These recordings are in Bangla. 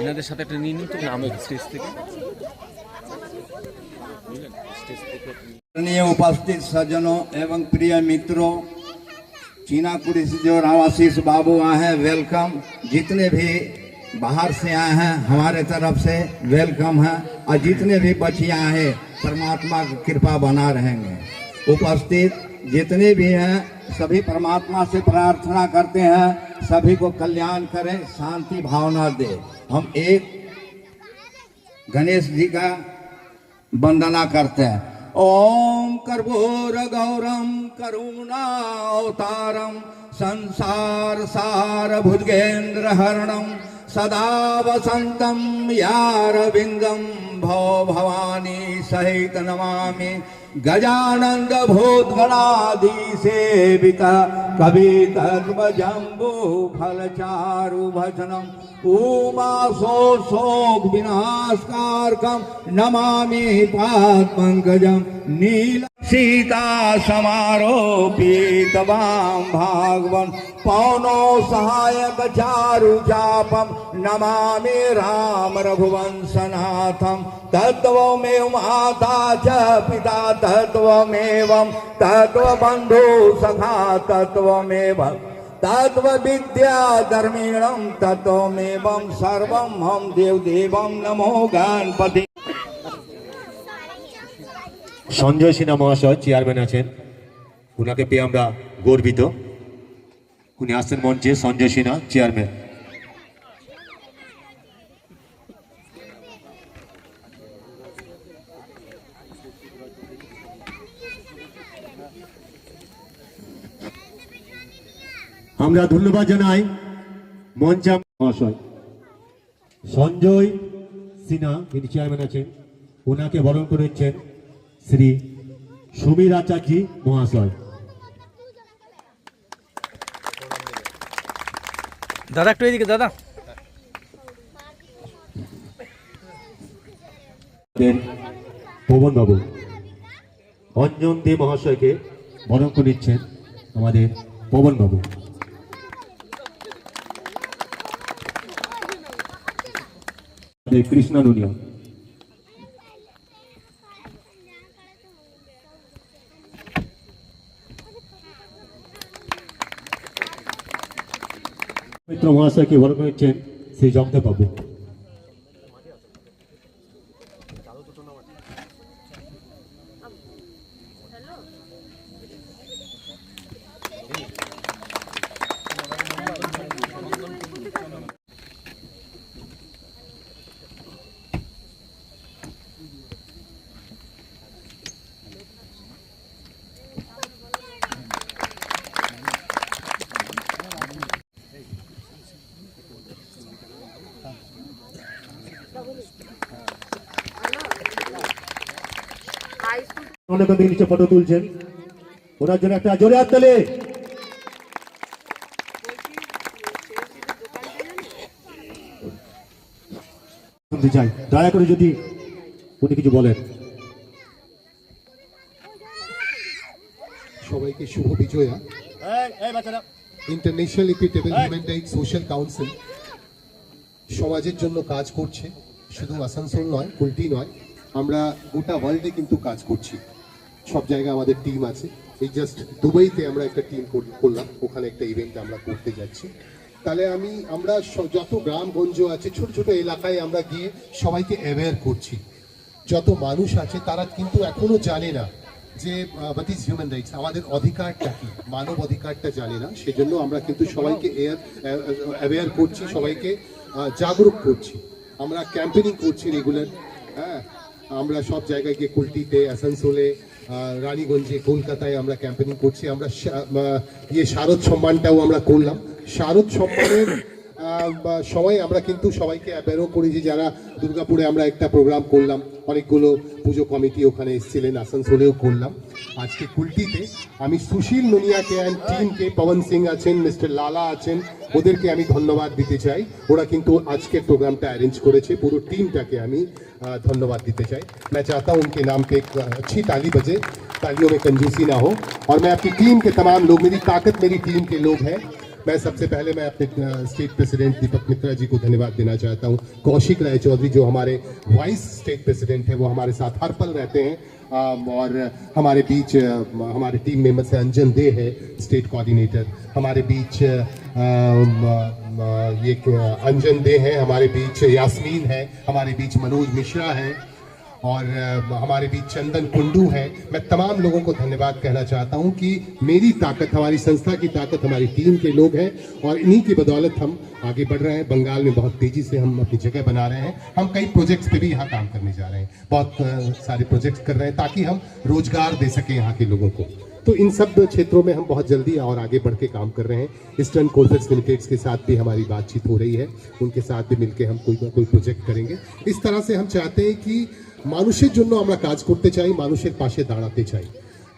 এনাদের সাথে একটা নিয়ে নিন তো নাম স্টেজ থেকে। उपस्थित सज्जनों एवं प्रिय मित्रों, चीनाकुड़ी से जो रामाशीष बाबू आए हैं, वेलकम। जितने भी बाहर से आए हैं हमारे तरफ से वेलकम है, और जितने भी बच्चियां हैं परमात्मा की कृपा बना रहेंगे। उपस्थित जितने भी हैं सभी परमात्मा से प्रार्थना करते हैं सभी को कल्याण करें, शांति भावना दे। हम एक गणेश जी का वंदना करते हैं। ओम कर्पूर गौरम करुणा अवतारम संसार सार भुजगेंद्र हरणम सदा वसंतम यारविंदम भव भवानी सहित नमामि। गजानंद भूत गणाधीसेविता कवि तत्व जम्बू फल चारु भजनम उमा शोक विनाशकारकम नमामि पाद पंकजम नील सीता समारोपित वाम भागवन पौनो सहायक चारु चापम नमामि राम रघुवंशनाथम। तत्वमेव माता च पिता तत्वमेवं तत्वबन्धु सखा तत्वमेव तत्व विद्या धर्मीणम तत्वमेवं सर्वं हम देवदेवं नमो गणपति। সঞ্জয় সিনহা মহাশয় চেয়ারম্যান আছেন, ওনাকে পেয়ে আমরা গর্বিত। উনি আসছেন মঞ্চে, সঞ্জয় সিনহা চেয়ারম্যান। আমরা ধন্যবাদ জানাই মঞ্চে মহাশয় সঞ্জয় সিনহা, যিনি চেয়ারম্যান আছেন, ওনাকে বরণ করেছেন শ্রী সমীর আচার্য মহাশয়। দাদা একটু এদিকে দাদা। পবন বাবু অঞ্জন দে মহাশয়কে বরণ করে নিচ্ছেন আমাদের পবন বাবু। কৃষ্ণা নুনিয়া মিত্র মহাশয়কে বরণ করে নিচ্ছেন শ্রী জগদেব বাবু। অনেক নিচে ফটো তুলছেন, ওনার জন্য একটা জোরে হাততালি। শুনতে চাই দয়া করে যদি উনি কিছু বলেন। সবাইকে শুভ Bijoya. International equitable human rights social council সমাজের জন্য কাজ করছে, শুধু আসানসোল নয়, কুলটি নয়, আমরা গোটা ওয়ার্ল্ডে কিন্তু কাজ করছি। সব জায়গায় আমাদের টিম আছে। এই জাস্ট দুবাইতে আমরা একটা টিম করলাম, ওখানে একটা ইভেন্ট আমরা করতে যাচ্ছি। তাহলে আমরা যত গ্রামগঞ্জ আছে, ছোট ছোট এলাকায় আমরা গিয়ে সবাইকে অ্যাওয়্যার করছি। যত মানুষ আছে তারা কিন্তু এখনো জানে না যে হোয়াট ইজ হিউম্যান রাইটস, আমাদের অধিকারটা কি, মানব অধিকারটা জানে না। সেজন্য আমরা কিন্তু সবাইকে অ্যাওয়্যার করছি, সবাইকে জাগরুক করছি। আমরা ক্যাম্পেনিং করছি রেগুলার। হ্যাঁ, আমরা সব জায়গায় গিয়ে কুলটিতে, আসানসোলে, রানীগঞ্জে, কলকাতায় আমরা ক্যাম্পেনিং করছি। আমরা শারদ সম্মানটাও আমরা করলাম। শারদ সম্মানের সময় আমরা কিন্তু সবাইকে অ্যাওয়্যারও করেছি। যারা দুর্গাপুরে আমরা একটা প্রোগ্রাম করলাম, অনেকগুলো পুজো কমিটি ওখানে এসেছিলেন, আসানসোলেও করলাম। আজকে কুলটিতে আমি সুশীল নুনিয়াকে অ্যান্ড টিমকে, পবন সিং আছেন, মিস্টার লালা আছেন, ওদেরকে আমি ধন্যবাদ দিতে চাই। ওরা কিন্তু আজকের প্রোগ্রামটা অ্যারেঞ্জ করেছে, পুরো টিমটাকে আমি धन्यवाद देते चाहे। मैं चाहता हूँ उनके नाम पे एक अच्छी ताली बजे तालियों में कंजूसी ना हो। और मैं अपनी टीम के तमाम लोग, मेरी ताकत मेरी टीम के लोग हैं। मैं सबसे पहले मैं अपने स्टेट प्रेसिडेंट दीपक मित्रा जी को धन्यवाद देना चाहता हूँ। कौशिक राय चौधरी जो हमारे वाइस स्टेट प्रेसिडेंट हैं, वो हमारे साथ हर पल रहते हैं। और हमारे बीच हमारे टीम मेंबर से अंजन दे है स्टेट कोऑर्डिनेटर, हमारे बीच ये अंजन दे है, हमारे बीच यास्मीन है, हमारे बीच मनोज मिश्रा है और हमारे बीच चंदन कुंडू है। मैं तमाम लोगों को धन्यवाद कहना चाहता हूं कि मेरी ताकत, हमारी संस्था की ताकत हमारी टीम के लोग हैं और इन्हीं की बदौलत हम आगे बढ़ रहे हैं। बंगाल में बहुत तेजी से हम अपनी जगह बना रहे हैं। हम कई प्रोजेक्ट्स पे भी यहाँ काम करने जा रहे हैं, बहुत सारे प्रोजेक्ट्स कर रहे हैं ताकि हम रोजगार दे सकें यहाँ के लोगों को। तो इन सब क्षेत्रों में हम बहुत जल्दी और आगे बढ़ के काम कर रहे हैं। ईस्टर्न कोलफील्ड्स लिमिटेड के साथ भी हमारी बातचीत हो रही है, उनके साथ भी मिलकर हम कोई ना कोई प्रोजेक्ट करेंगे। इस तरह से हम चाहते हैं कि মানুষের জন্য আমরা কাজ করতে চাই, মানুষের পাশে দাঁড়াতে চাই,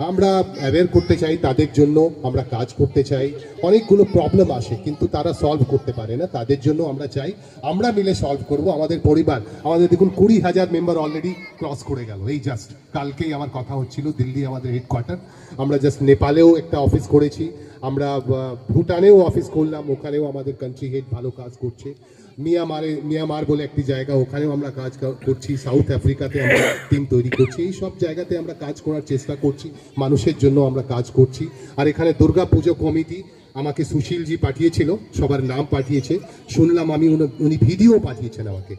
আমরা অ্যাওয়্যার করতে চাই, তাদের জন্য আমরা কাজ করতে চাই। অনেকগুলো প্রবলেম আসে কিন্তু তারা সলভ করতে পারে না, তাদের জন্য আমরা চাই আমরা মিলে সলভ করব। আমাদের পরিবার, আমাদের দেখুন 20,000 মেম্বার অলরেডি ক্রস করে গেল। এই জাস্ট কালকেই আমার কথা হচ্ছিল, দিল্লি আমাদের হেডকোয়ার্টার, আমরা জাস্ট নেপালেও একটা অফিস করেছি, আমরা ভুটানেও অফিস করলাম, ওখানেও আমাদের কান্ট্রি হেড ভালো কাজ করছে। মিয়ানমার বলে একটি জায়গা, ওখানেও আমরা কাজ করছি। সাউথ আফ্রিকাতে আমরা টিম তৈরি করছি। এই সব জায়গাতে আমরা কাজ করার চেষ্টা করছি, মানুষের জন্য আমরা কাজ করছি। আর এখানে দুর্গা পুজো কমিটি আমাকে সুশীলজি পাঠিয়েছিল, সবার নাম পাঠিয়েছে, শুনলাম আমি, উনি ভিডিও পাঠিয়েছেন আমাকে।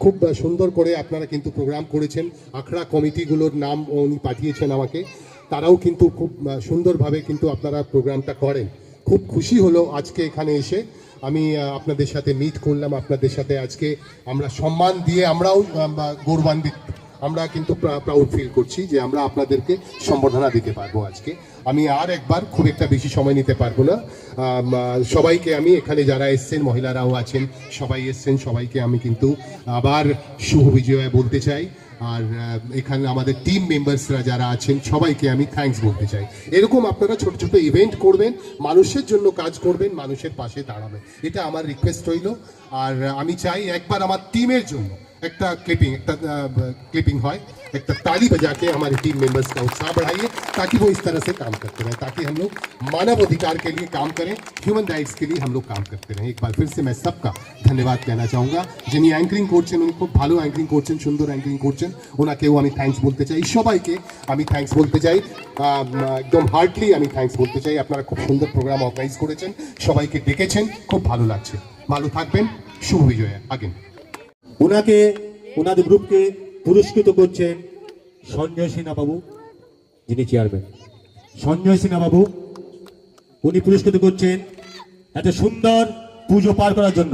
খুব সুন্দর করে আপনারা কিন্তু প্রোগ্রাম করেছেন। আখড়া কমিটিগুলোর নাম উনি পাঠিয়েছেন আমাকে, তারাও কিন্তু খুব সুন্দরভাবে কিন্তু আপনারা প্রোগ্রামটা করেন। খুব খুশি হলো আজকে এখানে এসে আমি আপনাদের সাথে মিট করলাম, আপনাদের সাথে আজকে আমরা সম্মান দিয়ে আমরাও গৌরবান্বিত, আমরা কিন্তু প্রাউড ফিল করছি যে আমরা আপনাদেরকে সম্বর্ধনা দিতে পারবো আজকে। আমি আর একবার খুব একটা বেশি সময় নিতে পারবো না। সবাইকে আমি, এখানে যারা এসছেন মহিলারাও আছেন, সবাই এসছেন, সবাইকে আমি কিন্তু আবার শুভ বিজয় বলতে চাই। আর এখানে আমাদের টিম মেম্বার্সরা যারা আছেন সবাইকে আমি থ্যাঙ্কস বলতে চাই। এরকম আপনারা ছোট ছোট ইভেন্ট করবেন, মানুষের জন্য কাজ করবেন, মানুষের পাশে দাঁড়াবেন, এটা আমার রিকোয়েস্ট রইল। আর আমি চাই একবার আমার टीमेर জন্য একটা क्लिपिंग হয়, एक ताली बजा के हमारे टीम मेंबर्स का उत्साह बढ़ाइए ताकि वो इस तरह से काम करते रहें, ताकि हम लोग मानव अधिकार के लिए काम करें, ह्यूमन राइट्स के लिए हम लोग काम करते रहें। एक बार फिर से मैं सबका धन्यवाद कहना चाहूँगा। যিনি অ্যাঙ্করিং করছেন উনি খুব ভালো অ্যাঙ্করিং করছেন, সুন্দর অ্যাঙ্করিং করছেন, ওনাকেও আমি থ্যাঙ্কস বলতে চাই। সবাইকে আমি থ্যাঙ্কস বলতে চাই, একদম হার্টলি আমি থ্যাঙ্কস বলতে চাই। আপনারা খুব সুন্দর প্রোগ্রাম অর্গানাইজ করেছেন, সবাইকে ডেকেছেন, খুব ভালো লাগছে। ভালো থাকবেন, শুভ বিজয়। আগে ওনাকে, ওনাদের গ্রুপকে পুরস্কৃত করছেন সঞ্জয় সিনহা বাবু, যিনি চেয়ারম্যান। সঞ্জয় সিনহা বাবু উনি পুরস্কৃত করছেন এত সুন্দর পুজো পার করার জন্য।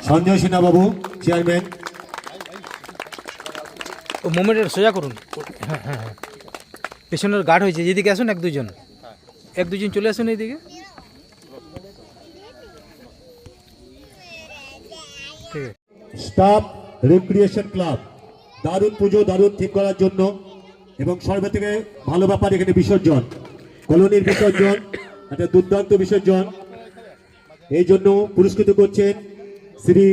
সঞ্জয় সিনহা বাবু চেয়ারম্যান। ও মোমেন্টের সোজা করুন। হ্যাঁ হ্যাঁ হ্যাঁ, পেছনের গার্ড হয়েছে, যেদিকে আসুন এক দুজন চলে আসুন এইদিকে। ঠিক আছে। স্টাফ রিক্রিয়েশন ক্লাব দারুণ পুজো, দারুণ ঠিক করার জন্য এবং সর্ব থেকে ভালো ব্যাপার এখানে বিসর্জন, কলোনির বিসর্জন, একটা দুর্দান্ত বিসর্জন। এই জন্য পুরস্কৃত করছেন শ্রী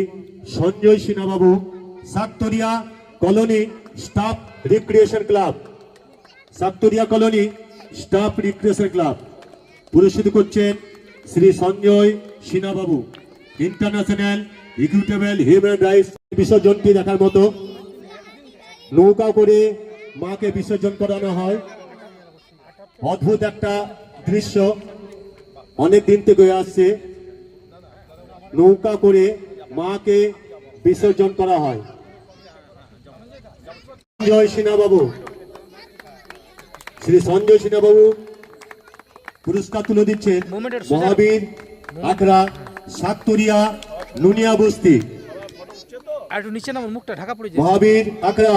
সঞ্জয় সিনহা বাবু, Sattoria colony staff recreation club, Sattoria colony staff recreation club. পুরস্কৃত করছেন শ্রী সঞ্জয় সিনহা বাবু। International equitable human rights. বিসর্জনটি দেখার মতো, নৌকা করে মাকে বিসর্জন করানো হয়, অদ্ভুত একটা দৃশ্য, অনেক দিন থেকে আসছে। নৌকা করে মাকে বিসর্জন করা হয়। সঞ্জয় সিনহা বাবু, শ্রী সঞ্জয় সিনহা বাবু পুরস্কার তুলে দিচ্ছেন মহাবীর আখড়া সাততরিয়া নুনিয়া বস্তি। আর একটু নিচে নামুন, মুখটা ঢাকা পড়ে যায়। মহাবীর আখড়া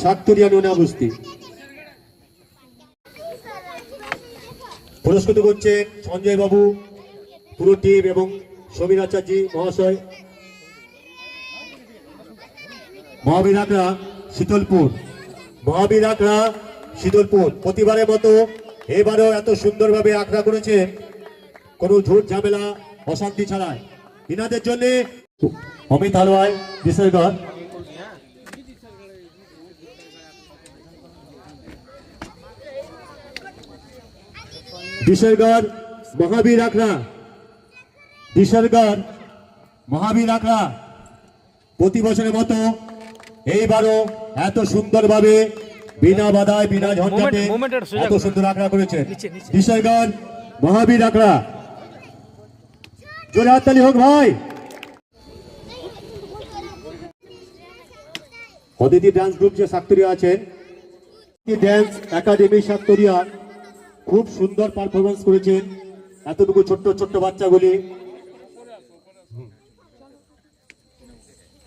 সাততরিয়া নুনিয়া বস্তি। পুরস্কৃত করছেন সঞ্জয় বাবু, পুরো টিম এবং সমীর আচার্য মহাশয়। মহাবীর আখড়া শীতলপুর, মহাবীর আখড়া শীতলপুর প্রতিবারের মতো এবারেও এত সুন্দরভাবে আখড়া করেছেন, কোনো ঝুট ঝামেলা অশান্তি ছাড়াই। ইনাদের জন্য অমিত হালওয়াই বিশালগড়, বিশালগড় মহাবীর আখড়া, বিশালগড় মহাবীর আখড়া প্রতি বছরের মতো এইবারও এত সুন্দরভাবে বিনা বাধায় বিনা ঝঞ্ঝাটে Moment একটু সোজা এত করুন। সুন্দর আখড়া করেছে নিচে, নিচে। বিশালগড় মহাবীর আখড়া। জোরে হাততালি হোক ভাই। অদিতি ডান্স গ্রুপ যে সাক্তরিয়া আছেন, ড্যান্স একাডেমি সাক্তরিয়া খুব সুন্দর পারফরমেন্স করেছেন। এতটুকু ছোট্ট ছোট্ট বাচ্চাগুলি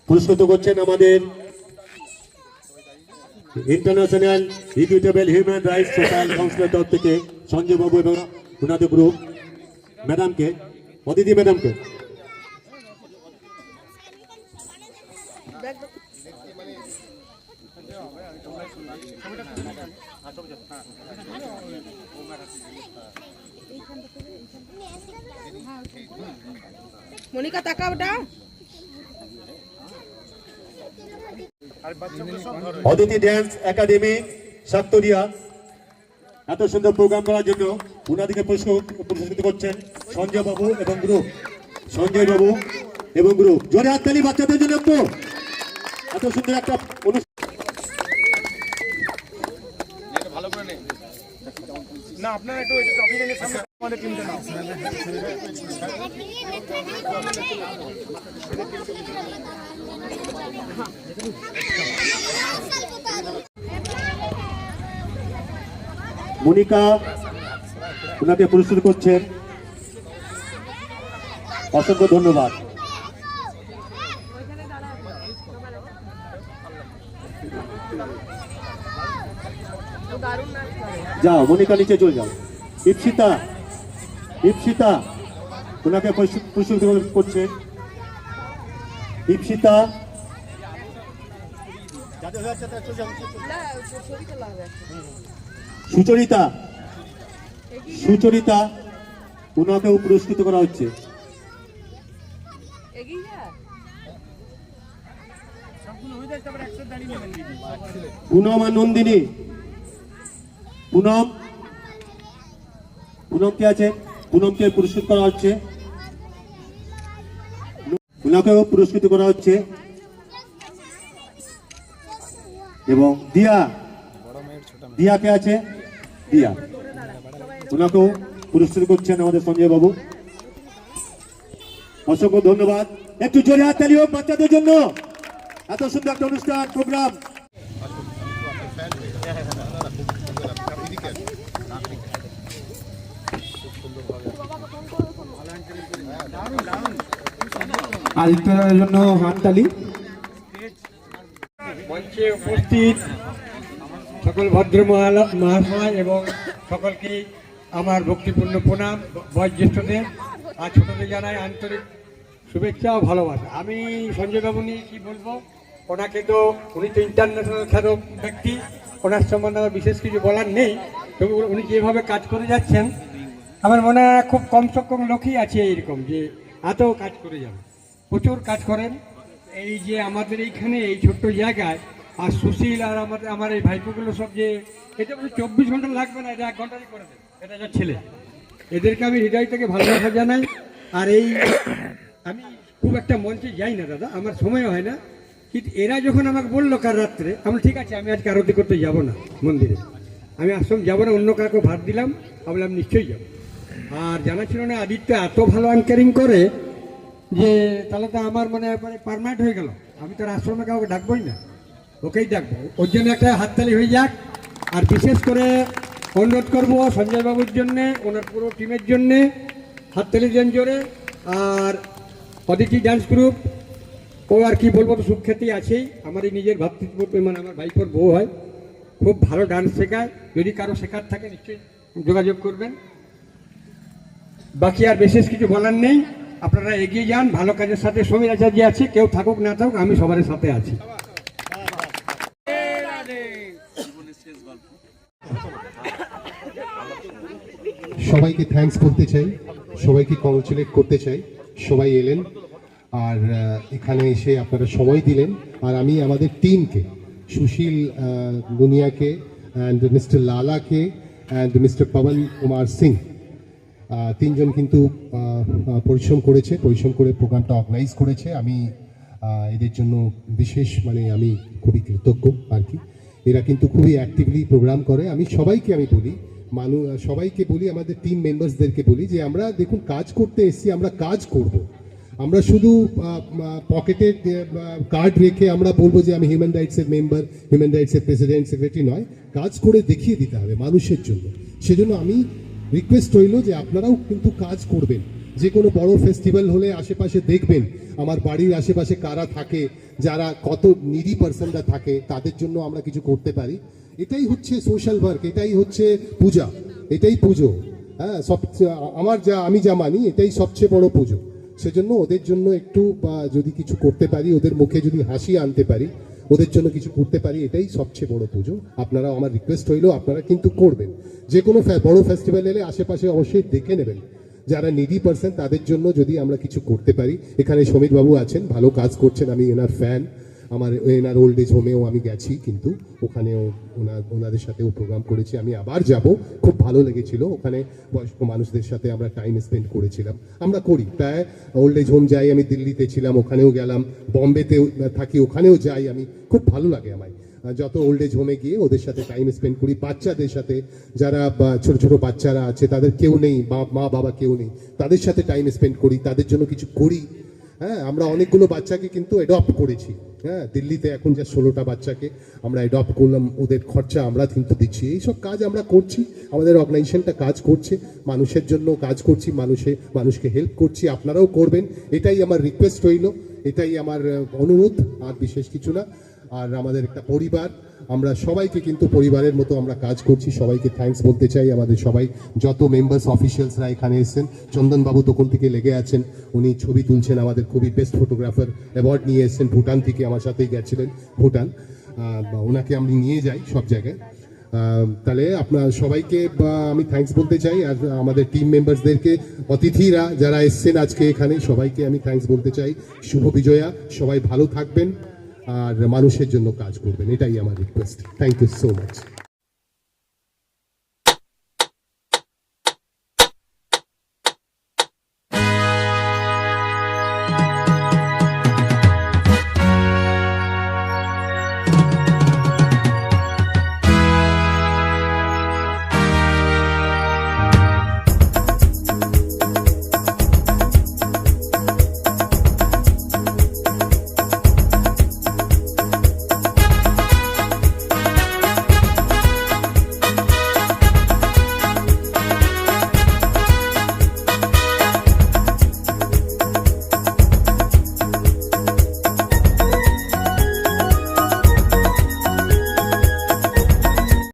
পুরস্কৃত করছেন আমাদের international equitable human rights social কাউন্সিলের তরফ থেকে সঞ্জয় বাবু এবং ওনাদের গ্রুপ ম্যাডামকে, অদিতি ম্যাডামকে। মনিকা তাকা ওটা অদিতি ড্যান্স একাডেমি সাক্তরিয়া এত সুন্দর প্রোগ্রাম করার জন্য ওনাদেরকে পুরস্কৃত করছেন সঞ্জয় বাবু এবং গ্রুপ, সঞ্জয় বাবু এবং গ্রুপ। জোরে হাততালি বাচ্চাদের জন্য একটু, এত সুন্দর একটা অনুষ্ঠান। না আপনারা একটু ট্রফি নিয়ে সামনে আমাদের টিমটা নাও। মনিকা ওনাকে পুরস্কৃত করছেন, অসংখ্য ধন্যবাদ। যাও মনিকা নিচে চলে যাও। ইপসিতা, ইপসিতা ওনাকে পুরস্কৃত করছেন, ইপসিতা। সুচরিতা, সুচরিতা ওনাকেও পুরস্কৃত করা হচ্ছে। পুনম আর নন্দিনী, পুনম, পুনম কে আছে? পুনমকে পুরস্কৃত করা হচ্ছে, ওনাকেও পুরস্কৃত করা হচ্ছে। এবং দিয়া, দিয়া কে আছে? দিয়া, ওনাকেও পুরস্কৃত করছেন আমাদের সঞ্জয় বাবু। অসংখ্য ধন্যবাদ। একটু জোরে হাততালি হোক বাচ্চাদের জন্য, এত সুন্দর একটা অনুষ্ঠান প্রোগ্রাম। আদিত্যনাথের জন্য হাততালি। মঞ্চে উপস্থিত সকল ভদ্র মহাশয় এবং সকলকে আমার ভক্তিপূর্ণ প্রণাম, বয়োজ্যেষ্ঠদের আর ছোটদের জানাই আন্তরিক শুভেচ্ছা ও ভালোবাসা। আমি সঞ্জয় বাবু নিয়ে কী বলবো, ওনাকে তো উনি তো ইন্টারন্যাশনাল খ্যাত ব্যক্তি, ওনার সম্বন্ধে আমার বিশেষ কিছু বলার নেই। তবু উনি যেভাবে কাজ করে যাচ্ছেন, আমার মনে হয় খুব কম সংখ্যক লোকই আছে এইরকম যে এত কাজ করে যাবে, প্রচুর কাজ করেন। এই যে আমাদের এইখানে এই ছোট্ট জায়গায়, আর সুশীল আর আমার এই ভাইপোগুলো সব যে এটা 24 ঘন্টা লাগবে না, এটা 1 ঘন্টারই করে দেবে, এটা যা ছেলে। এদেরকে আমি হৃদয় থেকে ভালোবাসা জানাই। আর এই আমি খুব একটা মঞ্চে যাই না দাদা, আমার সময় হয় না, কিন্তু এরা যখন আমাকে বললো কাল রাত্রে, আমি ঠিক আছে আমি আজকে আরতি করতে যাব না মন্দিরে, আমি আশ্রম যাবো না, অন্য কাউকে ভাত দিলাম, আমি বললাম নিশ্চয়ই যাবো। আর জানা ছিল না আদিত্য এত ভালো অ্যাঙ্কারিং করে যে তাহলে তো আমার মানে পারমানেন্ট হয়ে গেল, আমি তো আশ্রমে কাউকে ডাকবই না, ওকেই ডাকবো। ওর জন্য একটা হাততালি হয়ে যাক। আর বিশেষ করে অনুরোধ করবো সঞ্জয় বাবুর জন্যে, ওনার পুরো টিমের জন্যে হাততালি দেন জোরে। আর অদিতি ডান্স গ্রুপ, ও আর কি বলবো, তো সুখ্যাতি আছেই, আমারই নিজের ভাতৃত্ব, মানে আমার ভাইপোর বউ হয়, খুব ভালো ডান্স শেখায়। যদি কারো শেখার থাকে নিশ্চয়ই যোগাযোগ করবেন। বাকি আর বিশেষ কিছু বলার নেই, আপনারা এগিয়ে যান ভালো কাজের সাথে। সমীর আচার্য আছে, কেউ থাকুক না থাকুক, আমি সবার সাথে আছি। সবাইকে থ্যাঙ্কস বলতে চাই, সবাইকে কংগ্রেচুলেট করতে চাই। সবাই এলেন, আর এখানে এসে আপনারা সময় দিলেন। আর আমি আমাদের টিমকে, সুশীল দুনিয়াকে অ্যান্ড মিস্টার লালাকে অ্যান্ড মিস্টার পবন কুমার সিং, তিনজন কিন্তু পরিশ্রম করে প্রোগ্রামটা অর্গানাইজ করেছে। আমি এদের জন্য বিশেষ আমি খুবই কৃতজ্ঞ আর কি। এরা কিন্তু খুবই অ্যাক্টিভলি প্রোগ্রাম করে। আমি সবাইকে বলি, সবাইকে বলি, আমাদের টিম মেম্বার্সদেরকে বলি যে আমরা দেখুন কাজ করতে এসেছি, আমরা কাজ করব। আমরা শুধু পকেটে কার্ড রেখে আমরা বলবো যে আমি হিউম্যান রাইটসের মেম্বার, হিউম্যান রাইটসের প্রেসিডেন্ট, সেক্রেটারি নয়, কাজ করে দেখিয়ে দিতে হবে মানুষের জন্য। সেজন্য আমি রিকোয়েস্ট রইল যে আপনারাও কিন্তু কাজ করবেন। যে কোনো বড় ফেস্টিভ্যাল হলে আশেপাশে দেখবেন আমার বাড়ির আশেপাশে কারা থাকে, যারা কত নিডি পার্সনরা থাকে, তাদের জন্য আমরা কিছু করতে পারি। এটাই হচ্ছে সোশ্যাল ওয়ার্ক, এটাই হচ্ছে পূজা, এটাই পুজো। হ্যাঁ, আমি যা মানি এটাই সবচেয়ে বড় পুজো। সেজন্য ওদের জন্য একটু যদি কিছু করতে পারি, ওদের মুখে যদি হাসি আনতে পারি, ওদের জন্য কিছু করতে পারি, এটাই সবচেয়ে বড় পুজো। আপনারা, আমার রিকোয়েস্ট হইলো আপনারা কিন্তু করবেন। যে কোনো বড় ফেস্টিভ্যাল এলে আশেপাশে অবশ্যই দেখে নেবেন যারা নিডি পার্সন, তাদের জন্য যদি আমরা কিছু করতে পারি। এখানে সমীর বাবু আছেন, ভালো কাজ করছেন, আমি এনার ফ্যান। এনার ওল্ড এজ হোমেও আমি গেছি, কিন্তু ওখানেও ওনাদের সাথেও প্রোগ্রাম করেছি। আমি আবার যাব, খুব ভালো লেগেছিল। ওখানে বয়স্ক মানুষদের সাথে আমরা টাইম স্পেন্ড করেছিলাম। আমরা করি প্রায় ওল্ড এজ হোম যাই, আমি দিল্লিতে ছিলাম, ওখানেও গেলাম, বম্বেতেও থাকি, ওখানেও যাই। আমি খুব ভালো লাগে আমায় যত ওল্ড এজ হোমে গিয়ে ওদের সাথে টাইম স্পেন্ড করি। বাচ্চাদের সাথে, যারা ছোট ছোট বাচ্চারা আছে, তাদের কেউ নেই, মা বাবা কেউ নেই, তাদের সাথে টাইম স্পেন্ড করি, তাদের জন্য কিছু করি। হ্যাঁ, আমরা অনেকগুলো বাচ্চাকে কিন্তু অ্যাডপ্ট করেছি। হ্যাঁ, দিল্লিতে এখন যা 16টা বাচ্চাকে আমরা অ্যাডপ্ট করলাম, ওদের খরচা আমরা কিন্তু দিচ্ছি। এইসব কাজ আমরা করছি, আমাদের অর্গানাইজেশনটা কাজ করছে, মানুষের জন্য কাজ করছি, মানুষকে হেল্প করছি। আপনারাও করবেন, এটাই আমার রিকোয়েস্ট রইল, এটাই আমার অনুরোধ, আর বিশেষ কিছু না। আর আমাদের একটা পরিবার, আমরা সবাইকে কিন্তু পরিবারের মতো আমরা কাজ করছি। সবাইকে থ্যাঙ্কস বলতে চাই। আমাদের সবাই যত মেম্বার্স, অফিসিয়ালসরা এখানে এসেছেন, চন্দনবাবু তখন থেকে লেগে আছেন, উনি ছবি তুলছেন, আমাদের খুবই বেস্ট ফটোগ্রাফার অ্যাওয়ার্ড নিয়ে এসেছেন ভুটান থেকে, আমার সাথেই গেছিলেন ভুটান। ওনাকে আমি নিয়ে যাই সব জায়গায়। তাহলে আপনার সবাইকে আমি থ্যাঙ্কস বলতে চাই। আর আমাদের টিম মেম্বার্সদেরকে, অতিথিরা যারা এসছেন আজকে এখানে, সবাইকে আমি থ্যাঙ্কস বলতে চাই। শুভ বিজয়া, সবাই ভালো থাকবেন আর মানুষের জন্য কাজ করবেন, এটাই আমার request. Thank you so much.